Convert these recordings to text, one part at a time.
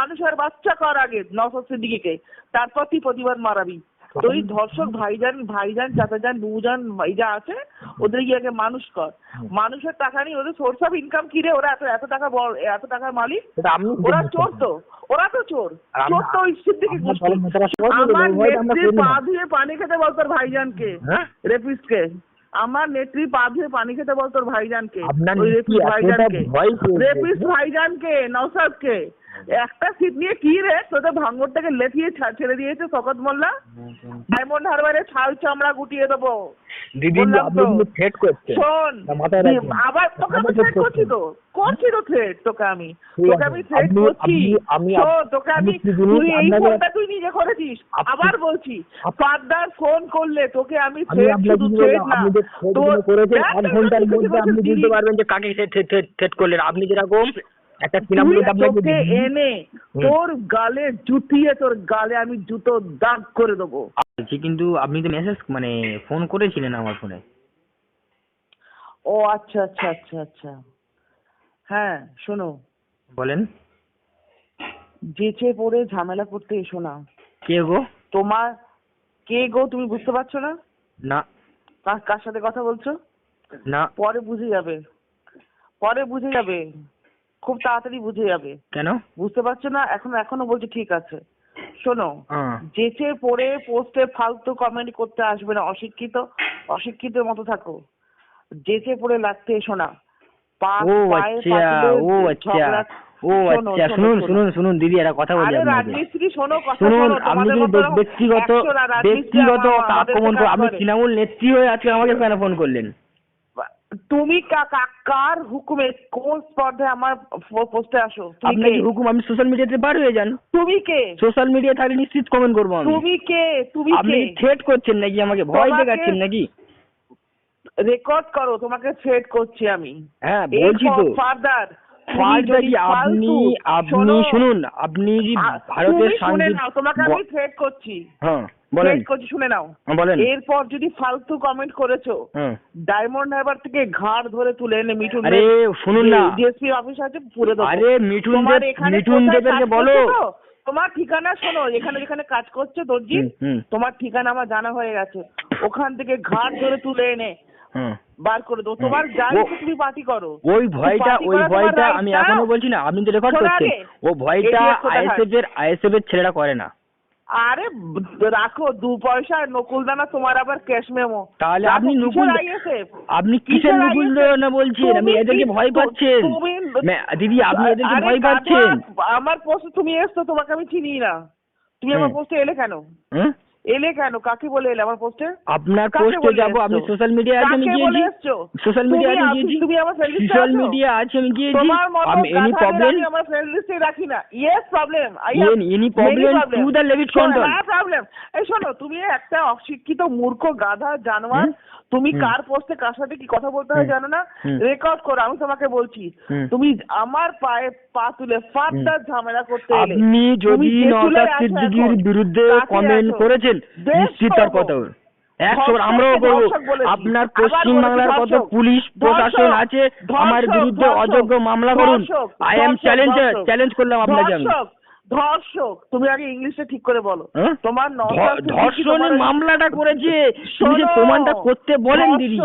মানুষের বাচ্চা কর আগে নওশাদ সিদ্দিকীকে, তারপর তুই প্রতিবাদ মারাবি। তো ওই ধর্ষক ভাইজান চাচাজান বুজান এই যা আছে ওদের গিয়ে আগে মানুষ কর। মানুষের টাকা নেই, ওদের সোর্স অফ ইনকাম কি রে? ওরা এত টাকা এত টাকার মালিক? ওরা চোর তো, ওরা তো চোর তো ওই সিদ্দিকী গোষ্ঠী। আমার নেত্রীর পা ধুয়ে পানি খেতে বল তোর ভাইজানকে, রেপিস্টকে। আমার নেত্রী পা ধুয়ে পানি খেতে বল তোর ভাইজানকে, ওই রেপিস্ট ভাইজানকে, নওশাদকে। একটা সিট নিয়ে কি রে তোদের ভাঙড়টাকে লেথিয়ে ছেড়ে দিয়েছে শওকত মোল্লা। ডায়মন্ড হারবারে ছাল চামড়া গুটিয়ে দেবো দিদি। শোন, আবার তোকে আমি থ্রেট করছি তো, থ্রেট তোকে আমি থ্রেট করছি। তোকে আমি, তুই এই ফোনটা তুই নিজে করেছিস। আবার বলছি, ফাদার ফোন করলে তোকে আমি থ্রেট, শুধু থ্রেট না, তোর 8 ঘন্টার মধ্যে আপনি বুঝতে পারবেন যে কাকে থ্রেট করলেন। আপনি যেরকম একটা তোকে এনে তোর গালে জুতিয়ে তোর গালে আমি জুতো দাগ করে দেবো। কিন্তু আপনি তো মেসেজ মানে ফোন করেছিলেন আমার ফোনে। ও আচ্ছা। হ্যাঁ শোনো, বলেন। যেচে পড়ে ঝামেলা করতে এসো না। কে গো? কে গো তুমি বুঝতে পারছো না? না। কার সাথে কথা বলছো? না। পরে বুঝে যাবে, খুব তাড়াতাড়ি বুঝে যাবে। কেন বুঝতে পারছো না? এখনো বলছি ঠিক আছে। শোনো, যেচে পড়ে পোস্টে ফালতু কমেন্ট করতে আসবে না। অশিক্ষিতের মতো থাকো। যেচে পড়ে লাগতে এসো না। শুনুন দিদি, একটা কথা বলি। রাজমিস্ত্রি শোনো, শুনুন, আপনি ব্যক্তিগত আক্রমণ করে আপনি তৃণমূল নেত্রী হয়ে আজকে আমাকে কেন ফোন করলেন? তুমি কার হুকুমে কোন স্পর্ধায় আমার পোস্টে আসো? আপনার হুকুম, আমি সোশ্যাল মিডিয়াতে বার হয়ে যান। তুমি কে? সোশ্যাল মিডিয়া থাকলে নিশ্চিত কমেন্ট করবো আমি। তুমি কে? আপনি থ্রেট করছেন নাকি? আমাকে ভয় দেখাচ্ছেন নাকি? রেকর্ড করো, তোমাকে থ্রেট করছি আমি। হ্যাঁ বলছি তো। ফাদার আপনি শুনুন, আপনি যে ভারতের তোমাকে আমি থ্রেট করছি। হ্যাঁ বলেন। শুনে নাও, বলেন। এরপর যদি ফালতু কমেন্ট করেছো, ডায়মন্ড হারবার থেকে ঘাড় ধরে তুলে এনে মিঠুন, আরে শুনুন না, ডিএসপি অফিস আছে পুরে দেবো। আরে মিঠুন দেবকে বলো। তোমার ঠিকানা শোনো, যেখানে কাজ করছে দর্জি, তোমার ঠিকানা আমার জানা হয়ে গেছে। ওখান থেকে ঘাড় ধরে তুলে এনে বার করে দাও। তোমার যাই তুমি পার্টি করো। ওই ভয়টা আমি এখনো বলছি না, আপনি তো রেকর্ড করছেন। ও ভয়টা আইএসএফ এর ছেলেরা করে না। আরে রাখো 2 পয়সা নকুলদানা, তোমার আবার ক্যাশ মেমো। তাহলে আপনি কিসের নকুলদানা বলছেন? আমি এদেরকে ভয় পাচ্ছেন দিদি, আপনি এদেরকে ভয় পাচ্ছেন। আমার পোস্টে তুমি এসছো, তোমাকে আমি চিনি না। তুমি আমার পোস্টে এলে কেন? কাকে বলে এলে আমার পোস্টে? আপনার পোস্টে যাব, আপনি সোশ্যাল মিডিয়া আছে আমি গিয়েছি। সোশ্যাল মিডিয়া তুমি আমার ফ্রেন্ড লিস্টে সোশ্যাল মিডিয়া আছে আমি গিয়েছি। আমি এনি প্রবলেম আমি আমার ফ্রেন্ড লিস্টে রাখি না। Yes problem, any problem to the Leavitt control. না প্রবলেম। এই শোনো, তুমি একটা অশিক্ষিত মূর্খ গাধা জানোয়ার। তুমি কার পোস্টে কার সাথে কি কথা বলতে হয় জানো না? রেকর্ড করো, আমি তোমাকে বলছি। তুমি আমার পায়ে পা তুলে ফাটার ঝামেলা করতে এলে। আপনি যদি নওশাদ সিদ্দিকীর বিরুদ্ধে কমেন্ট করেছেন, নিশ্চিত তার কথা 100 আমরাও করবো। আপনার পশ্চিম বাংলার কত পুলিশ প্রশাসন আছে, আমার বিরুদ্ধে অযোগ্য মামলা করুন। আই এম চ্যালেঞ্জ করলাম আপনাকে আমি। ধর্ষক, তুমি আগে ইংলিশে ঠিক করে বলো। তোমার ধর্ষণের মামলাটা করেছে, তুমি যে প্রমাণটা করতে বলেন দিদি।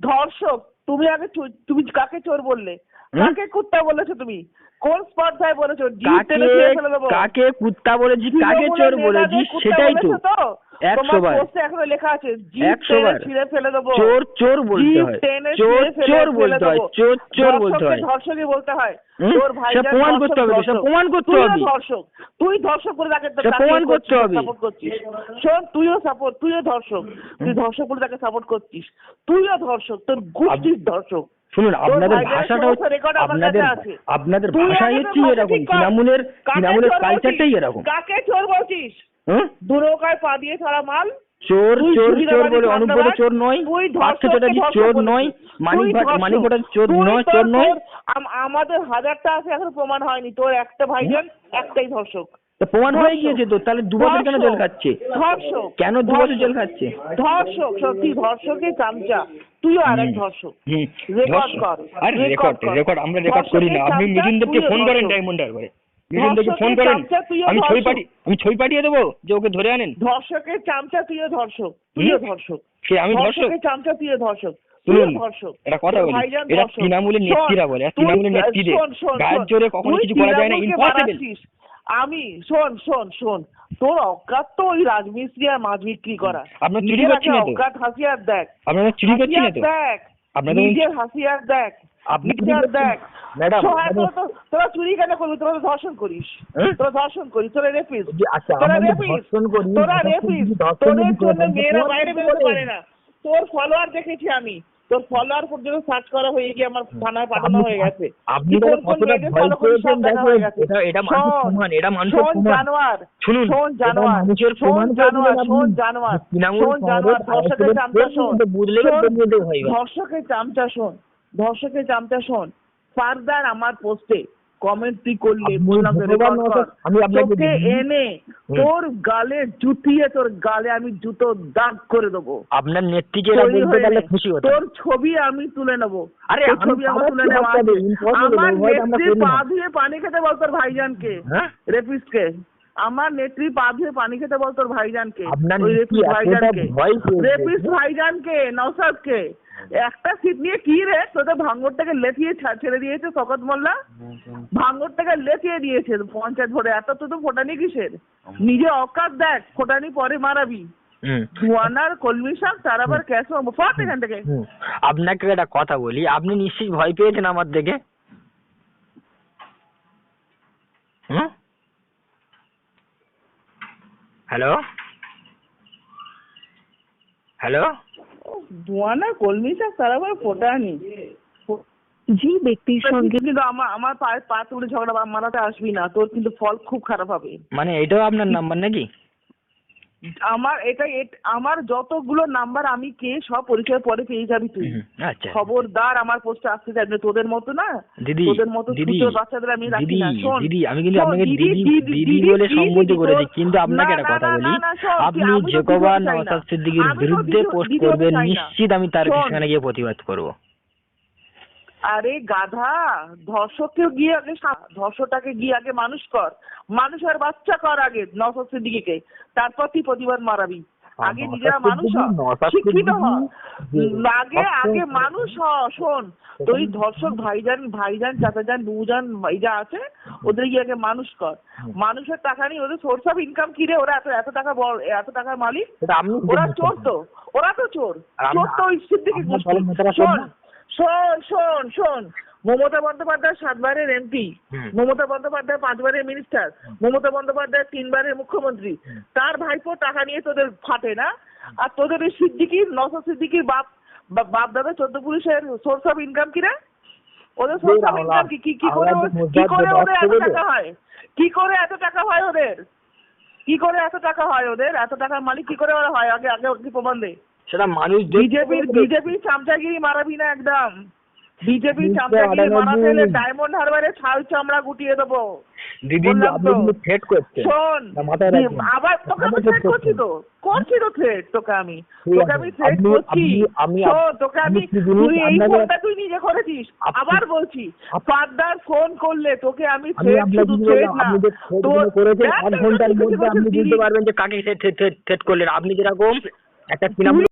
ধর্ষক, তুমি আগে তুমি কাকে চোর বললে? কাকে কুত্তা বলেছো? তুমি কোন স্পর্ধায় বলেছো? কাকে কুত্তা বলেছি, কাকে চোর বলেছি সেটাই তো 100 বার এখনো লেখা আছে। 100 বার ফেলে দেবো। চোর বলতে হয়, চোর বলতে হয়, চোর বলতে হয়, ধর্ষকই বলতে হয়। তোর ভাই প্রমাণ করতে হবে, প্রমাণ করতে হবে। তুই ধর্ষক বলে তাকে প্রমাণ করতে হবে। সাপোর্ট করছিস। শোন, তুইও ধর্ষক। তুই ধর্ষক বলে তাকে সাপোর্ট করছিস। তুইও ধর্ষক, তোর গোষ্ঠীর ধর্ষক। শুনুন, আপনাদের ভাষাটা আপনাদের ভাষা হচ্ছে এরকম, তৃণমূলের কালচারটাই এরকম। কাকে চোর বলছিস? দুনৌকায় পা দিয়ে ছাড়া মাল। চোর বলে অনুব্রত চোর নয়, পার্থ চ্যাটার্জি চোর নয়, মানিক ভট্টাচার্য চোর নয়। আমাদের 1000টা আছে, এখন প্রমাণ হয়নি। তোর একটা ভাইজান একটাই ধর্ষক। প্রমাণ হয়ে গিয়েছে তো, তাহলে 2 বছর কেন জেল খাচ্ছে? ধর্ষক কেন 2 বছর জেল খাচ্ছে? ধর্ষক, সত্যি ধর্ষকের চামচা। তুইও আরেক ধর্ষক। রেকর্ড কর। রেকর্ড আমরা রেকর্ড করি না। আপনি মিঠুন দেবকে ফোন করেন ডায়মন্ড হারবারে। মিঠুন দাকে ফোন করেন, আমি ছবি পাঠিয়ে দেবো যে ওকে ধরে আনেন। ধর্ষকের চামচা তুইও ধর্ষক, তুইও ধর্ষক। সে আমি ধর্ষক? ধর্ষকের চামচা তুইও ধর্ষক, শুনুন, তুইও ধর্ষক। এটা কথা বলি, ভাইজান এটা ধর্ষক। তৃণমূলের নেত্রীরা বলে, আর তৃণমূলের নেত্রীদের গায়ের জোরে কখনো তুই কিছু করা যায় না, তৃণমূলকে ইম্পসিবল। বাড়াচ্ছিস। আমি শোন তোর অজ্ঞাত তো ওই রাজমিস্ত্রি আর মাছ বিক্রি করা। আপনার চুরি নিজের করছি না তো? অজ্ঞাত হাসিয়ার দেখ, আপনারা চুরি করছি না তো? দেখ আপনাদের নিজের হাসিয়ার দেখ, আপনি চুরি নিজের করছেন? দেখ। ম্যাডাম, তোরা চুরি কেন করবি? তোরা তো ধর্ষণ করিস, তোরা ধর্ষণ করিস, তোরা রেপিস, আচ্ছা, তোরা আমরা রেপিস, ধর্ষণ করি, তোরা রেপিস। তোদের জন্য মেয়েরা বাইরে বেরোতে পারে না। তোর ফলোয়ার দেখেছি আমি, তোর ফলোয়ার পর্যন্ত সার্চ করা হয়ে গিয়ে আমার থানায় পাঠানো হয়ে গেছে। আপনি কতটা ভয় পেয়েছেন দেখেন, এটা মানুষের প্রমাণ, এটা মানুষের প্রমাণ। জানোয়ার, শুনুন, শোন জানোয়ার, মানুষের প্রমাণ শোন জানোয়ার, ধর্ষকের চামচা শোন, ধর্ষকের চামচা শোন, ধর্ষকের চামচা শোন। ফার্দার আমার পোস্টে কমেন্ট তুই করলে বললাম তো রেকর্ড কর, তোকে এনে তোর গালে জুতিয়ে তোর গালে আমি জুতো দাগ করে দেবো। আপনার নেত্রীকে বলতে পারলে খুশি হতাম। তোর ছবি আমি তুলে নেবো। আরে ছবি আমার তুলে নেওয়া আছে। আমার নেত্রী পা ধুয়ে পানি খেতে বল তোর ভাইজানকে, রেপিস্টকে। আমার নেত্রী পা ধুয়ে পানি খেতে বল তোর ভাইজানকে, ওই রেপিস্ট ভাইজানকে, রেপিস্ট ভাইজানকে, নওশাদকে। একটা সিট নিয়ে কি রে তোদের ভাঙড়টাকে লেথিয়ে ছেড়ে দিয়েছে শকত মোল্লা, ভাঙড়টাকে লেথিয়ে দিয়েছে পঞ্চায়েত ভোটে। এত তো ফোটানি কিসের? নিজে অকাত দেখ, ফোটানি পরে মারাবি। ধোয়ানার কলমি শাক তার আবার ক্যাশ ফাট এখান থেকে। আপনাকে একটা কথা বলি, আপনি নিশ্চয়ই ভয় পেয়েছেন আমার দেখে? হ্যালো হ্যালো, ধোয়ানা কলমি শাক তার আবার ফোটানি। যে ব্যক্তির সঙ্গে কিন্তু আমার পা তুলে ঝগড়া মারাতে আসবি না, তোর কিন্তু ফল খুব খারাপ হবে। মানে এটাও আপনার নাম্বার নাকি? আমার যতগুলো নাম্বার আমি কে সব পরিচয় পরে পেয়ে যাবি তুই। আচ্ছা, খবরদার আমার পোস্টে আসতে যাবি না। তোদের মতো না, তোদের মতো ছোট বাচ্চাদের আমি রাখি না। শোন দিদি, আমি কিন্তু আপনাকে দিদি বলে সম্বোধন করেছি, কিন্তু আপনাকে একটা কথা বলি, আপনি জেকোবা নওশাদ সিদ্দিকীর বিরুদ্ধে পোস্ট করবেন, নিশ্চিত আমি তার সেখানে গিয়ে প্রতিবাদ করব। আরে গাধা, ধর্ষককে গিয়ে আগে ধর্ষকটাকে গিয়ে আগে মানুষ কর, মানুষের বাচ্চা কর আগে নওশাদ সিদ্দিকীকে, তারপর তুই প্রতিবাদ মারাবি। আগে নিজেরা মানুষ হ, শিক্ষিত হ, আগে মানুষ হ। শোন, তুই ধর্ষক ভাইজান চাচাজান বুজান এই যা আছে ওদের গিয়ে আগে মানুষ কর। মানুষের টাকা নেই, ওদের সোর্স অফ ইনকাম কি রে? ওরা এত টাকা এত টাকার মালিক, ওরা চোর তো, ওরা তো চোর তো ওই সিদ্দিকী গোষ্ঠী। শোন মমতা বন্দ্যোপাধ্যায় 7 বারের এমপি, মমতা বন্দ্যোপাধ্যায় 5 বারের মিনিস্টার, মমতা বন্দ্যোপাধ্যায় 3 বারের মুখ্যমন্ত্রী। তার ভাইপো টাকা নিয়ে তোদের ফাটে না? আর তোদের এই সিদ্দিকী নওশাদ সিদ্দিকীর বাপ দাদা 14 পুলিশের সোর্স অফ ইনকাম কি রে? ওদের সোর্স অফ ইনকাম কি করে ওদের এত টাকা হয়? কি করে এত টাকা হয় ওদের? কি করে এত টাকা হয় ওদের? এত টাকার মালিক কি করে ওরা হয়? আগে কি প্রমাণ দে। সেটা মানুষ বিজেপির চামচাগিরি মারাবি না একদম। বিজেপির চামচাগিরি মারাতে হলে ডায়মন্ড হারবারে ছাল চামড়া গুটিয়ে দেবো। দিদি আপনি থ্রেট করছেন, শোন আবার তোকে আমি থ্রেট করছি তো থ্রেট তোকে আমি থ্রেট করছি। তোকে আমি তুই এই ফোনটা তুই নিজে করেছিস। আবার বলছি, ফার্দার ফোন করলে তোকে আমি থ্রেট, শুধু থ্রেট না, তোর 1 ঘন্টার মধ্যে আপনি বুঝতে পারবেন যে কাকে থ্রেট করলেন। আপনি যেরকম একটা তৃণমূল